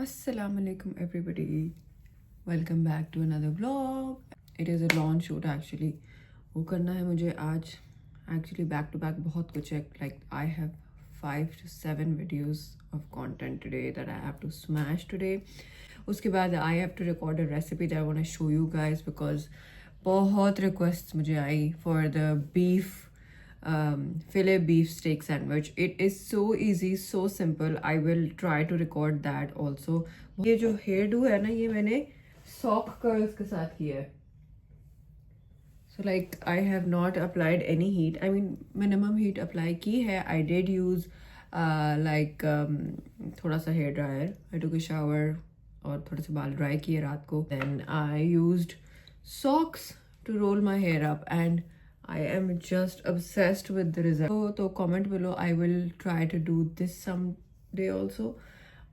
Assalamu alaikum everybody. Welcome back to another vlog. It is a launch shoot actually. वो करना है मुझे आज actually back to back बहुत कुछ है. Like I have 5 to 7 videos of content today that I have to smash today. उसके बाद I have to record a recipe that I want to show you guys because बहुत requests मुझे आई for the beef filet beef steak sandwich. It is so easy, so simple. I will try to record that also. ये जो hair do है ना, ये मैंने sock curls के साथ किया है. So like I have not applied any heat. I mean minimum heat apply की है. I did use थोड़ा सा hair dryer. I took a shower और थोड़े से बाल dry किए रात को. Then I used socks to roll my hair up and I am just obsessed with the result. तो comment below. I will try to do this someday also.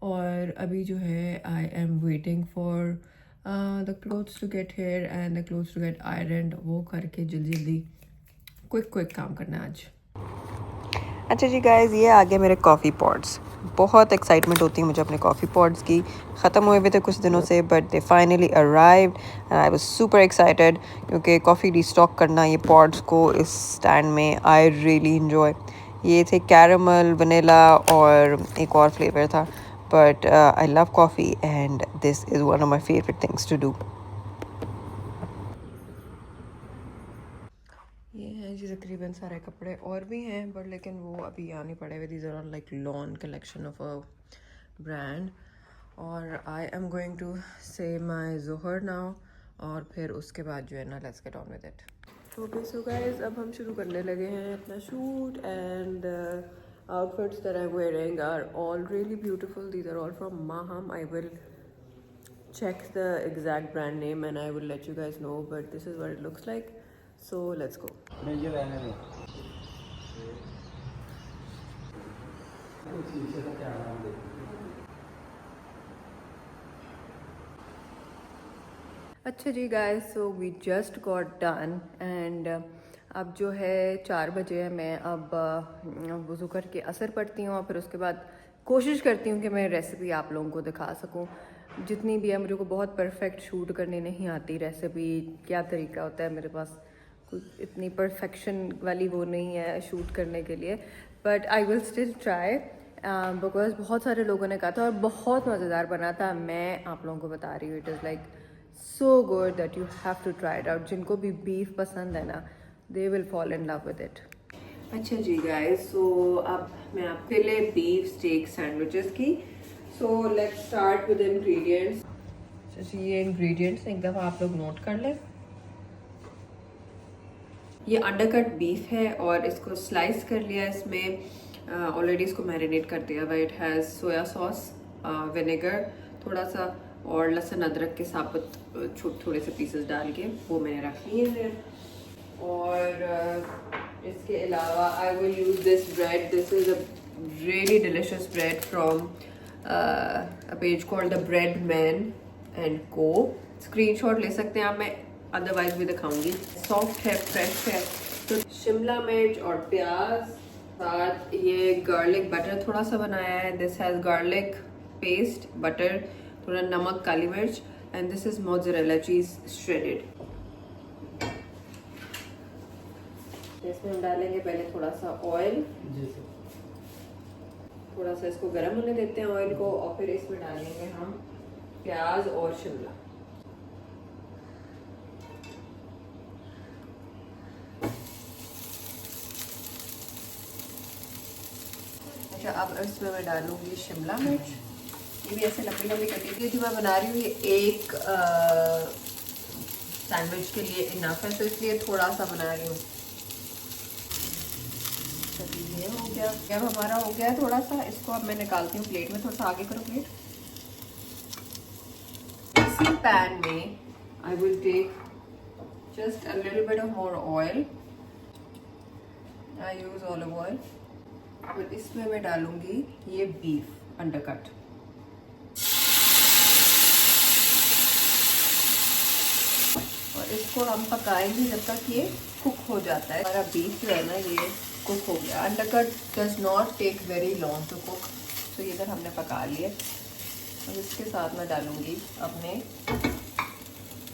और अभी जो है I am waiting for the clothes to get here and the clothes to get ironed. वो करके जल्दी quick काम करना है आज. अच्छा जी गाइस, ये आ गए मेरे कॉफ़ी पॉट्स. बहुत एक्साइटमेंट होती है मुझे अपने कॉफ़ी पॉट्स की. ख़त्म हुए हुए थे कुछ दिनों से but they finally arrived and I was super excited क्योंकि कॉफ़ी रिस्टॉक करना ये पॉट्स को इस स्टैंड में आई रियली इन्जॉय. ये थे कैरमल, वनीला और एक और फ्लेवर था but I love coffee and this is one of my favourite things to do. ये हैं जी तकरीबन सारे कपड़े और भी हैं बट लेकिन वो अभी यहाँ नहीं पड़े हुए. These are on like lawn collection of a brand. और आई एम गोइंग टू से माई जोहर नाउ और फिर उसके बाद जो है ना let's get on with it. Okay so guys, अब हम शुरू करने लगे हैं अपना shoot and outfits that I'm wearing are all really beautiful. These are all from Maham. I will check the exact brand name and I will let you guys know, but this is what it looks like. So let's go. अच्छा जी guys, so we just got done and अब जो है 4 बजे है. मैं अब वज़ू करके असर पढ़ती हूँ और फिर उसके बाद कोशिश करती हूँ कि मैं रेसिपी आप लोगों को दिखा सकूँ जितनी भी है. मुझे को बहुत परफेक्ट शूट करनी नहीं आती. रेसिपी क्या तरीका होता है, मेरे पास कुछ इतनी परफेक्शन वाली वो नहीं है शूट करने के लिए, but I will still try because बहुत सारे लोगों ने कहा था और बहुत मज़ेदार बना था. मैं आप लोगों को बता रही हूँ, it is like so good that you have to try it out. जिनको भी beef पसंद है ना, they will fall in love with it. अच्छा जी guys, so अब मैं आपके लिए beef steak sandwiches की. So let's start with the ingredients. अच्छा ये ingredients एक दफ़ा आप लोग नोट कर लें. ये अंडरकट बीफ है और इसको स्लाइस कर लिया. इसमें ऑलरेडी इसको मैरिनेट कर दिया हुआ. It has soya sauce, vinegar थोड़ा सा और लहसुन अदरक के साबुत थोड़े से पीसेस डाल के वो मैंने रख लिए हैं. और इसके अलावा I will use this bread. This is a really delicious bread from a page called the bread man and को. स्क्रीनशॉट ले सकते हैं आप, मैं अदरवाइज भी दिखाऊंगी. सॉफ्ट है, फ्रेश है. तो शिमला मिर्च और प्याज, साथ ये गार्लिक बटर थोड़ा सा बनाया है. This has garlic paste, butter, थोड़ा नमक, काली मिर्च एंड दिस इज मोज़रेला चीज श्रेडेड. इसमें हम डालेंगे पहले थोड़ा सा ऑयल. थोड़ा सा इसको गर्म होने देते हैं ऑयल को और फिर इसमें डालेंगे हम प्याज और शिमला. अच्छा, अब इसमें मैं डालूंगी शिमला मिर्च. ये भी ऐसे लंबी लंबी कटी हुई जो मैं बना रही हूँ. ये एक सैंडविच के लिए इनफ है, तो इसलिए थोड़ा सा बना रही हूँ. चलिए ये हो गया. जब हमारा हो गया है थोड़ा सा, इसको अब मैं निकालती हूँ प्लेट में. थोड़ा सा आगे करो प्लेट. इसी पैन में I will take just a little bit of more oil. I use olive oil. और इसमें मैं डालूंगी ये बीफ अंडरकट. और इसको हम पकाएंगे जब तक ये कुक हो जाता है. हमारा बीफ जो है ना ये कुक हो गया. Undercut does not take very long to cook. तो ये इधर हमने पका लिए. और इसके साथ मैं डालूँगी अपने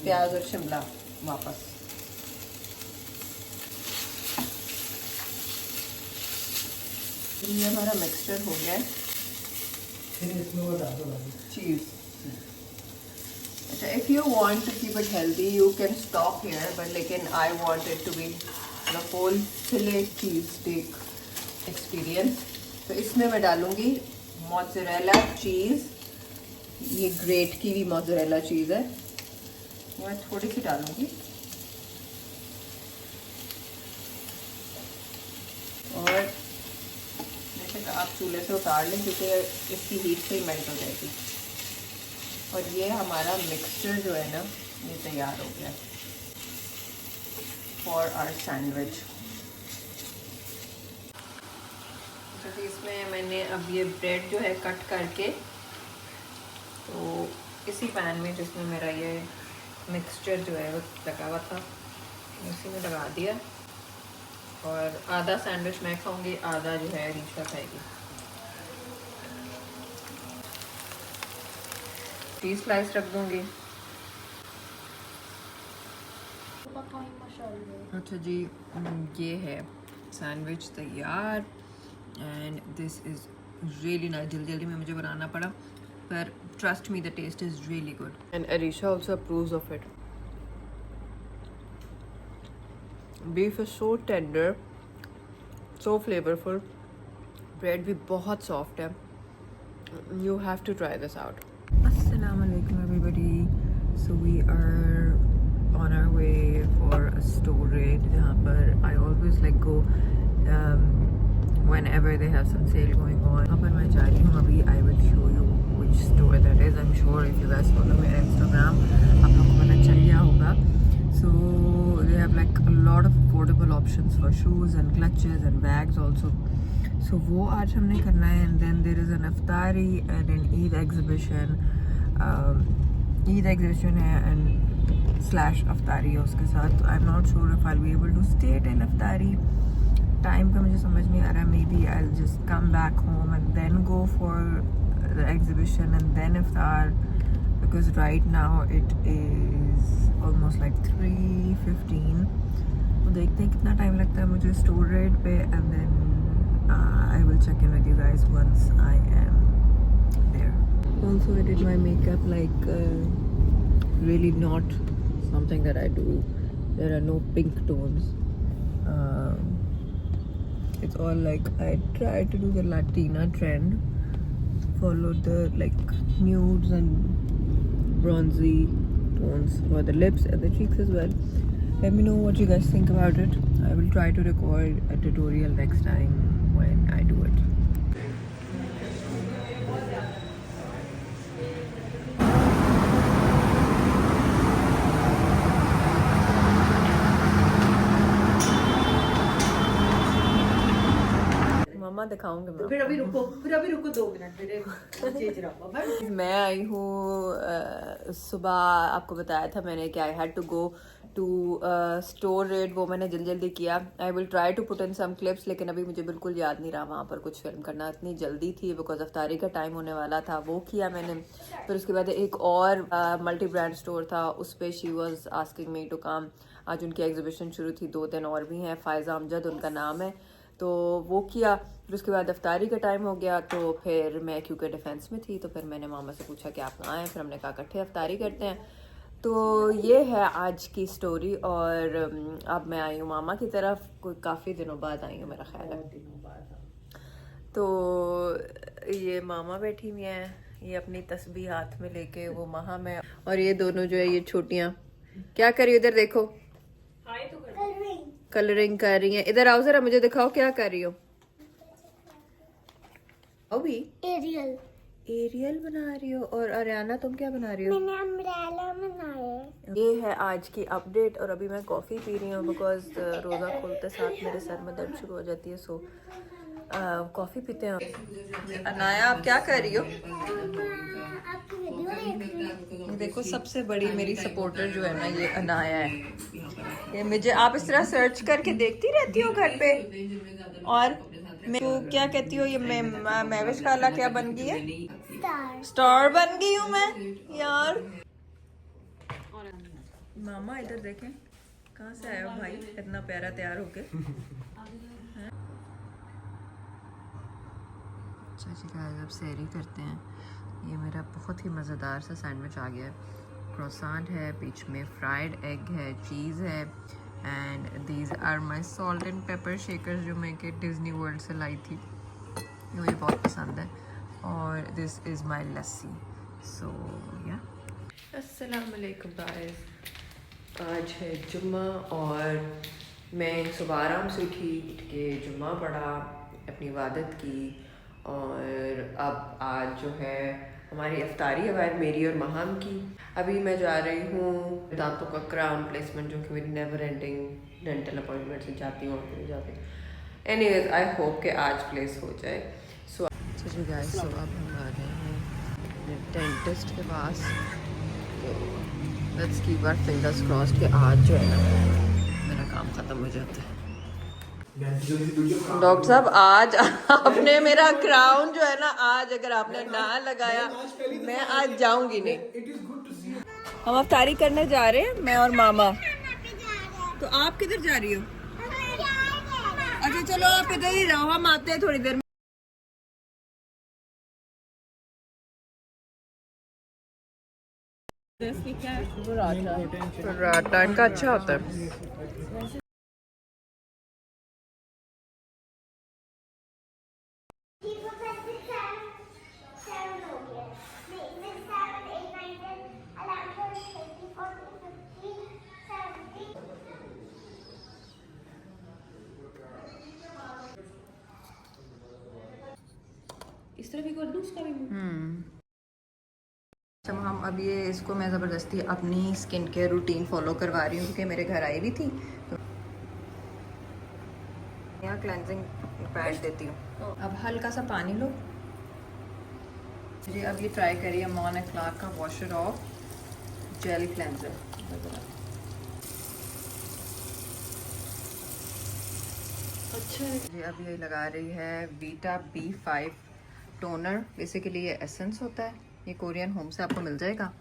प्याज और शिमला वापस। ये हमारा मिक्सचर हो गया है। चीज़, अच्छा, if you want to keep it healthy you can stop here, but लेकिन I want it to be the whole fillet cheese steak experience. तो इसमें मैं डालूँगी मोज़रेला चीज़, ये ग्रेट की भी मोज़रेला चीज़ है, मैं थोड़ी सी डालूँगी। और जैसे आप चूल्हे से उतार लें क्योंकि इसकी हीट से ही मेल्ट हो जाएगी। और ये हमारा मिक्सचर जो है ना ये तैयार हो गया फॉर आवर सैंडविच। तो इसमें मैंने अब ये ब्रेड जो है कट करके तो इसी पैन में जिसमें मेरा ये मिक्सचर जो है वो लगा हुआ था इसी में लगा दिया। और आधा सैंडविच मैं खाऊंगी, आधा जो है रीशा खाएगी। 3 स्लाइस रख दूंगी। अच्छा जी, ये है सैंडविच तैयार and this is really nice. जल्दी जल्दी में मुझे बनाना पड़ा, पर trust me the taste is really good and Areesha also approves of it. Beef is so tender, so flavourful, bread भी बहुत सॉफ्ट है। You have to try this out. Assalamu alaikum everybody. So we are on our way for a store raid जहाँ पर I always like go whenever they have some sale going on। यहाँ पर मैं जा रही हूँ अभी। I will show you which store that is. I'm sure if you guys follow मेरा Instagram आप लोगों को पता चल गया होगा। So they have like a lot of affordable options for shoes and clutches and bags also. So वो आज हमने करना है। And then there is an Iftari and an Eid exhibition। Eid exhibition है एंड स्लैश अफ्तारी है उसके साथ। I am not sure if I will be able to stay till iftari. Time का मुझे समझ नहीं आ रहा। Maybe I will just come back home and then go for the exhibition and then iftar, because right now it is almost like 3:15। तो देखते हैं कितना टाइम लगता है मुझे स्टोर रेड पे and then I will check in with you guys once I am there. Also, I did my makeup like really not something that I do. There are no pink tones. It's all like I try to do the Latina trend, follow the like nudes and bronzy tones for the lips and the cheeks as well. Let me know what you guys think about it. I will try to record a tutorial next time when I do it. मम्मा दिखाऊंगी मैं। फिर अभी रुको 2 minute मेरे मैं आई हूँ सुबह, आपको बताया था मैंने कि I had to go to store red. वो मैंने जल्दी जल्दी किया। I will try to put in some clips, लेकिन अभी मुझे बिल्कुल याद नहीं रहा वहाँ पर कुछ फिल्म करना। इतनी जल्दी थी बिकॉज अफ्तारी का टाइम होने वाला था। वो किया मैंने। फिर उसके बाद एक और मल्टी ब्रांड स्टोर था, उस पर she was asking me to come. आज उनकी एग्जीबिशन शुरू थी, 2 दिन और भी हैं। फ़ायज़ा अमजद उनका नाम है। तो वो किया। फिर उसके बाद अफ्तारी का टाइम हो गया, तो फिर मैं क्योंकि डिफेंस में थी तो फिर मैंने मामा से पूछा कि आप कहाँ हैं। फिर हमने कहा इकट्ठे अफ्तारी करते हैं। तो ये है आज की स्टोरी। और अब मैं आई हूँ मामा की तरफ। कोई काफ़ी दिनों बाद आई हूँ मेरा ख्याल है। तो ये मामा बैठी हुई हैं, ये अपनी तस्बीह हाथ में लेके, वो महा में। और ये दोनों जो है ये छोटियाँ क्या कर रही हो? इधर देखो, कलरिंग कर रही हैं। इधर आओ जरा, मुझे दिखाओ क्या कर रही हो। अभी एरियल बना रही हो। और अरियाना तुम क्या बना रही हो? मैंने अम्ब्रेला बनाया। ये है आज की अपडेट। और अभी मैं कॉफ़ी पी रही हूँ बिकॉज रोज़ा खोलते साथ मेरे सर में दर्द शुरू हो जाती है। सो कॉफ़ी पीते हैं। अनाया आप क्या कर रही हो? आपकी वीडियो देख रही हूँ। देखो, सबसे बड़ी मेरी सपोर्टर जो है ना ये अनाया है। ये मुझे आप इस तरह सर्च करके देखती रहती हो घर पे। और मैं तो क्या कहती हो, ये महविश खाला क्या बन गई है? स्टार स्टार बन गई हूँ मैं यार। मामा इधर देखें, कहाँ से आया हो भाई इतना प्यारा तैयार होके। अच्छा जी गाइस, अब सैरी करते हैं। ये मेरा बहुत ही मज़ेदार सा सैंडविच आ गया है। क्रोसान है, बीच में फ्राइड एग है, चीज़ है, and these are my salt and pepper shakers जो मैं के डिज्नी वर्ल्ड से लाई थी, ये मुझे बहुत पसंद है। और दिस इज़ माई लस्सी। सो या अस्सलाम वालेकुम गाइस, आज है जुम्मा और मैं सुबह आराम से उठ के जुम्मा पढ़ा, अपनी इबादत की, और अब आज जो है हमारी इफ्तारी है बाहर मेरी और महाम की। अभी मैं जा रही हूँ दांतों का क्राउन प्लेसमेंट, जो कि मेरी नेवर एंडिंग डेंटल अपॉइंटमेंट से जाती हूँ और फिर जाती हूँ। एनीवेज आई होप कि आज प्लेस हो जाए। सो जी गाइस, सो अब हम आ गए हैं डेंटिस्ट के पास, तो let's keep our fingers crossed कि आज जो है ना मेरा काम ख़त्म हो जाता है। डॉक्टर साहब आज आपने मेरा क्राउन जो है ना, आज अगर आपने ना लगाया मैं आज जाऊंगी नहीं। हम अफ्तारी करने जा रहे हैं, मैं और मामा। तो आप किधर जा रही हो? अच्छा चलो आप इधर ही रहो, हम आते हैं थोड़ी देर में। पराठा इनका अच्छा होता है। इस तरह भी कर दूँ, उसका भी अच्छा हम अब ये इसको मैं ज़बरदस्ती अपनी स्किन केयर रूटीन फॉलो करवा रही हूँ, क्योंकि मेरे घर आई भी थी, तो यहाँ क्लेंजिंग पैड देती हूँ। अब हल्का सा पानी लो जी। अब ये ट्राई करिए मॉन एक्लाक का वॉशर ऑफ जेल क्लेंजर। अच्छा जी, अब ये लगा रही है वीटा B5 टोनर। बेसिकली ये एसेंस होता है, ये कोरियन होम से आपको मिल जाएगा।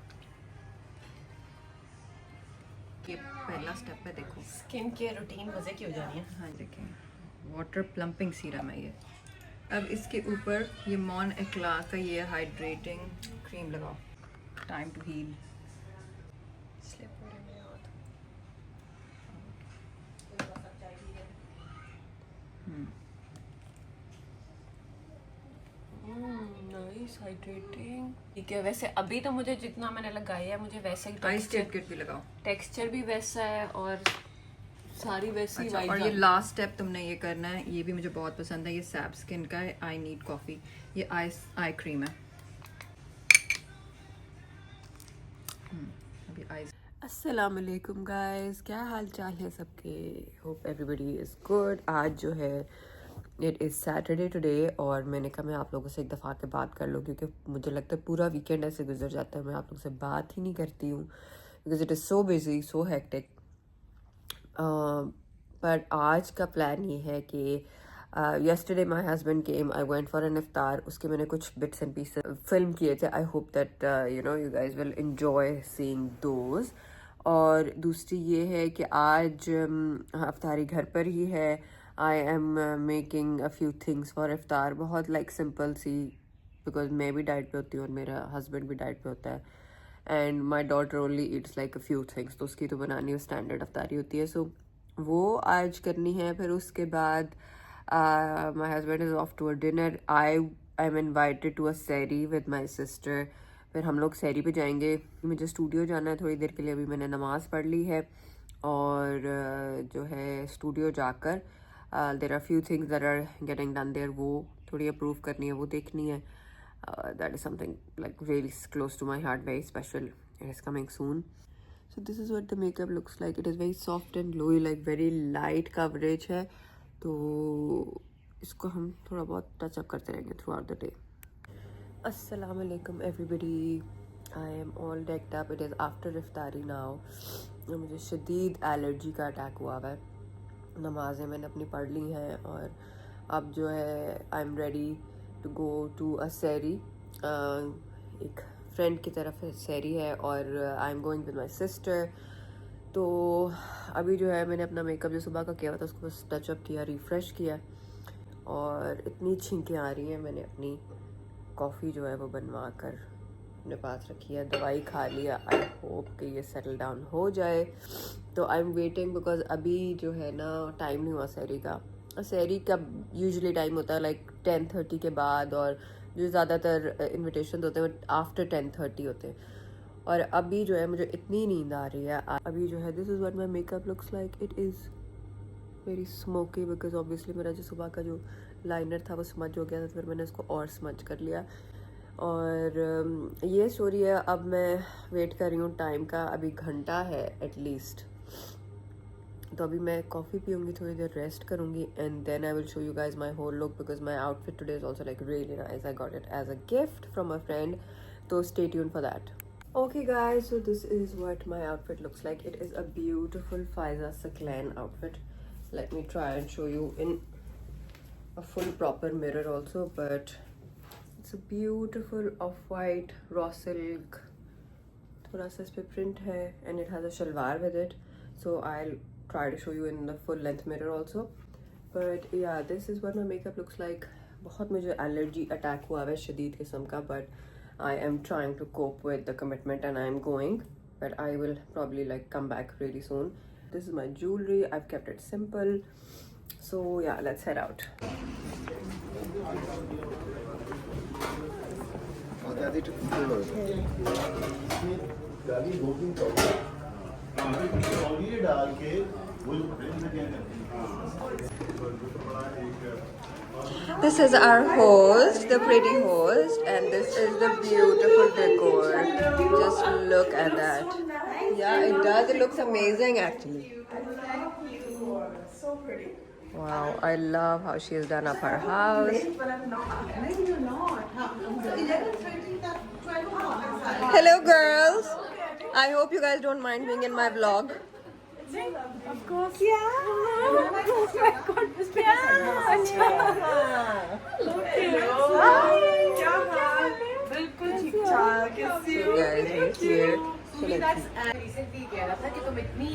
ये पहला स्टेप है, देखो स्किन केयर रूटीन मजे की हो जानी है। हाँ देखें, वाटर प्लम्पिंग सीरम है ये। अब इसके ऊपर ये मॉन एक्लाक का ये हाइड्रेटिंग क्रीम लगाओ। Time to heal. Nice hydrating. ठीक है, वैसे अभी तो मुझे जितना मैंने लगाया है मुझे वैसे ही आइस किट भी लगाओ। टेक्सचर भी वैसा है और सारी वैसी अच्छा, और ये लास्ट स्टेप तुमने ये करना है, ये भी मुझे बहुत पसंद है, ये सैप स्किन का है, आई नीड कॉफी। ये आई क्रीम है। अभी आई। अस्सलाम वालेकुम गाइस, क्या हाल चाल है सबके? Hope everybody is good. आज जो है इट इज़ सैटरडे टुडे, और मैंने कहा मैं आप लोगों से एक दफ़ा आके बात कर लूँ, क्योंकि मुझे लगता है पूरा वीकेंड ऐसे गुजर जाता है मैं आप लोगों से बात ही नहीं करती हूँ, because it is so busy, so hectic. पर आज का प्लान ये है कि yesterday my husband came, I went for an iftar, उसके मैंने कुछ bits and pieces film किए थे। I hope that you guys will enjoy seeing those। और दूसरी ये है कि आज अफ्तारी घर पर ही है। I am making a few things for iftar, बहुत like simple सी, because मैं भी डाइट पे होती हूँ और मेरा हस्बैंड भी डाइट पे होता है, and my daughter only Yeats like a few things, तो उसकी तो बनानी स्टैंडर्ड अफ्तारी होती है। सो वो आज करनी है। फिर उसके बाद my husband is off to a dinner. I am invited to a soiree with my sister. फिर हम लोग सैरी पे जाएंगे। मुझे स्टूडियो जाना है थोड़ी देर के लिए, अभी मैंने नमाज़ पढ़ ली है, और जो है स्टूडियो जाकर there are few things that are getting done there, वो थोड़ी अप्रूव करनी है, वो देखनी है। That is something like really close to my heart, very special. It is coming soon. So this is what the makeup looks like. It is very soft and glowy, like very light coverage है, तो इसको हम थोड़ा बहुत touch up करते रहेंगे throughout the day. Assalamu alaikum everybody. I am all decked up. It is after iftari now. मुझे शदीद एलर्जी का अटैक हुआ है। नमाज़ें मैंने अपनी पढ़ ली हैं, और अब जो है I am ready to go to a sehri एक फ्रेंड की तरफ सैरी है और I am going with my sister. तो अभी जो है मैंने अपना मेकअप जो सुबह का किया हुआ था उसको बस टचअप किया, रिफ़्रेश किया और इतनी छींकें आ रही हैं। मैंने अपनी कॉफ़ी जो है वो बनवा कर अपने पास रखी है, दवाई खा लिया। आई होप कि ये सेटल डाउन हो जाए। तो आई एम वेटिंग बिकॉज अभी जो है ना टाइम नहीं हुआ सैरी का। सैरी का यूजुअली टाइम होता है लाइक 10:30 के बाद, और जो ज़्यादातर इन्विटेशन होते हैं वो आफ्टर 10:30 होते हैं। और अभी जो है मुझे इतनी नींद आ रही है। अभी जो है this is what my makeup looks like. It is very smoky because obviously मेरा जो सुबह का जो लाइनर था वो स्मज हो गया था, तो फिर मैंने उसको और स्मज कर लिया। और ये स्टोरी है। अब मैं वेट कर रही हूँ टाइम का, अभी घंटा है एटलीस्ट। तो अभी मैं कॉफ़ी पीऊँगी, थोड़ी देर रेस्ट करूँगी and then I will show you guys my whole look because my outfit today is also like really nice. I got it as a gift from a friend, तो stay tune for that. Okay guys, so this is what my outfit looks like. It is a beautiful Faiza Saklan outfit. Let me try and show you in a full proper mirror also, but it's a beautiful off-white raw silk. थोड़ा सा इस पे print है and it has a shalwar with it. So I'll try to show you in the full length mirror also. But yeah, this is what my makeup looks like. बहुत मुझे allergy attack हुआ है शदीद किस्म का, but I am trying to cope with the commitment and I am going, but I will probably like come back really soon. This is my jewelry. I've kept it simple. So yeah, let's head out. This is our host, the pretty host, and this is the beautiful decor. Just look at that. Yeah, it does. It looks amazing actually. So pretty. Wow, I love how she has done up her house. But I'm not. Maybe you're not. So 11:20, 12 Hello girls. I hope you guys don't mind being in my vlog. Of course, yeah. Oh my God, this picture. बिल्कुल ठीक ठाक. So guys, we're here. So let's see. Recently कह रहा था कि तुम इतनी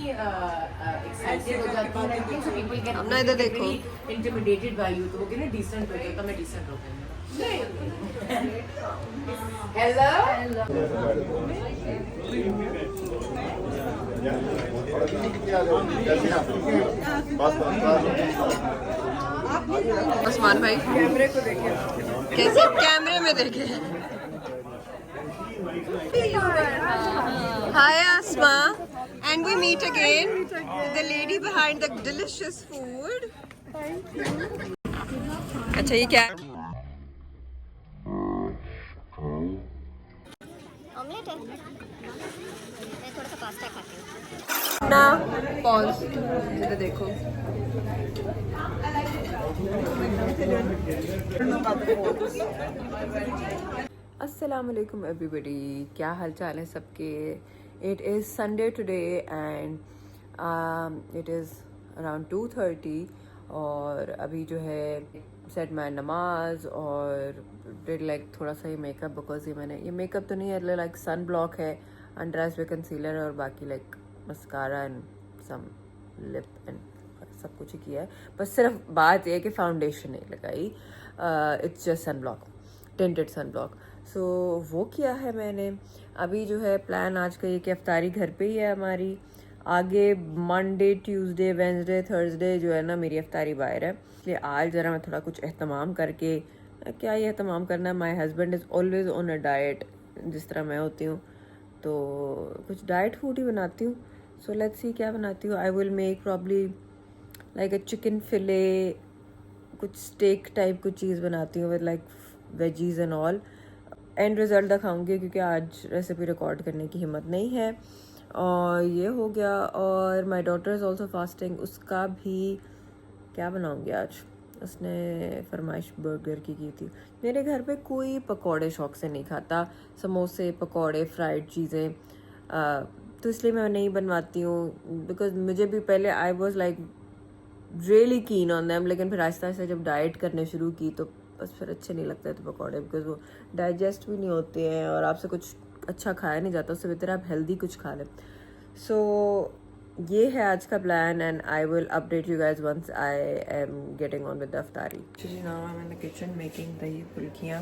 excited हो जाती हो कि so people get अब ना इधर देखो. intimidated by you, तो वो कहने डिसेंट हो गया, तो मैं डिसेंट हो गया. हेलो. उस्मान भाई कैमरे को देखे. कैसे कैमरे में देखे? Hi Asma, and we meet again. The lady behind the delicious food. Thank you. अच्छा ये क्या? ऑमलेट है. मैं थोड़ा सा पास्ता खाती हूँ. ना पॉज इधर देखो. अस्सलाम वालेकुम एवरीबॉडी, क्या हाल चाल है सबके. It is Sunday today and it is around 2:30 और अभी जो है सेट माय नमाज और डिड लाइक थोड़ा सा ही मेकअप बिकॉज ये मेकअप तो नहीं है, लाइक सन ब्लॉक है, अंडर आइज विद कंसीलर और बाकी like mascara and some lip and सब कुछ ही किया है. बस सिर्फ बात यह है कि फाउंडेशन नहीं लगाई. It's just sunblock, tinted sunblock. So वो किया है मैंने. अभी जो है प्लान आज का ये कि अफ्तारी घर पे ही है हमारी. आगे मंडे, ट्यूसडे, वेंसडे, थर्सडे जो है ना मेरी अफ्तारी बाहर है, इसलिए आज ज़रा मैं थोड़ा कुछ एहतमाम करके. क्या ये एहतमाम करना है, माई husband is always on a diet जिस तरह मैं होती हूँ, तो कुछ डाइट फूड ही बनाती हूँ. सो लेट्स सी क्या बनाती हूँ. I will make probably like a chicken fillet, कुछ स्टेक टाइप कुछ चीज़ बनाती हूँ with like veggies and all. And result दिखाऊंगी क्योंकि आज रेसिपी रिकॉर्ड करने की हिम्मत नहीं है. और ये हो गया. और my daughter is also fasting, उसका भी क्या बनाऊंगी आज. उसने फरमाइश बर्गर की थी. मेरे घर पे कोई पकौड़े शौक से नहीं खाता, समोसे पकौड़े फ्राइड चीज़ें, तो इसलिए मैं नहीं बनवाती हूँ. बिकॉज मुझे भी पहले I was like really keen on them, लेकिन फिर आहिस्ता आहिस्ता जब डाइट करने शुरू की तो बस फिर अच्छे नहीं लगते तो पकौड़े, बिकॉज वो डाइजेस्ट भी नहीं होते हैं और आपसे कुछ अच्छा खाया नहीं जाता, उससे बेहतर आप हेल्दी कुछ खा लें. सो ये है आज का plan and I will update you guys once I am getting on with the iftari. जी now I am in the kitchen making दही फुल्कियाँ.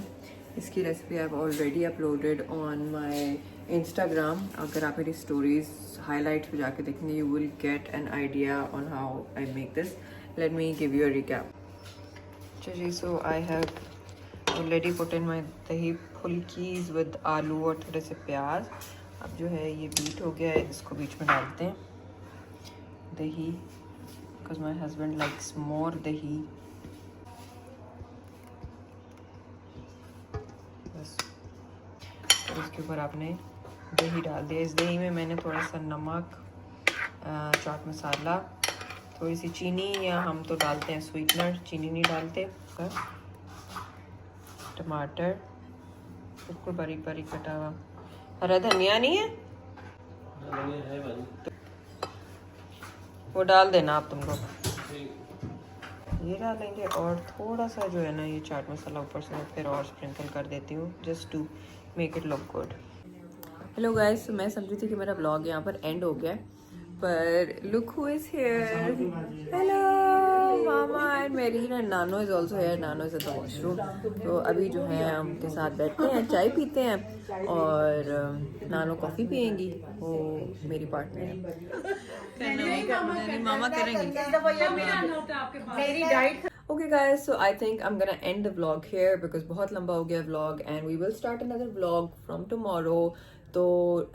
इसकी recipe I have already uploaded on my Instagram. अगर आप मेरी स्टोरीज हाईलाइट पे जाके देखेंगे you will get an idea on how I make this. Let me give you a recap. जी so I have already put in माई दही फुल्कीज with आलू और थोड़े से प्याज. अब जो है ये बीट हो गया है, इसको बीच में डालते हैं दही, बिकॉज माई हस्बैंड लाइक्स मोर दही. बस तो इसके ऊपर आपने दही डाल दिया. इस दही में मैंने थोड़ा सा नमक, चाट मसाला, थोड़ी सी चीनी, या हम तो डालते हैं स्वीटनर, चीनी नहीं डालते, टमाटर बिल्कुल बारीक बारीक कटा हुआ, हरा धनिया नहीं है वो डाल देना आप तुमको, ये डालेंगे. और थोड़ा सा जो है ना ये चाट मसाला ऊपर से फिर और स्प्रिंकल कर देती हूँ just to make it look good. Hello guys, मैं समझी थी कि मेरा ब्लॉग यहाँ पर एंड हो गया, पर look who is here. Hello mama and मेरी ना नानो इज ऑल्सो हियर. नानो इज एट द वॉशरूम. तो अभी जो है हम उनके साथ बैठते हैं, चाय पीते हैं, और नानो कॉफ़ी पियेंगी, वो मेरी पार्टनर है. मामा करेंगी. Okay guys, so I think I'm gonna end the vlog here because बहुत लंबा हो गया vlog and we will start another vlog from tomorrow. So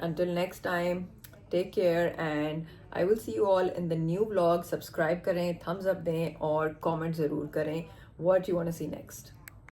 until next time, take care and I will see you all in the new vlog. Subscribe करें, thumbs up दें और comment ज़रूर करें what you want to see next.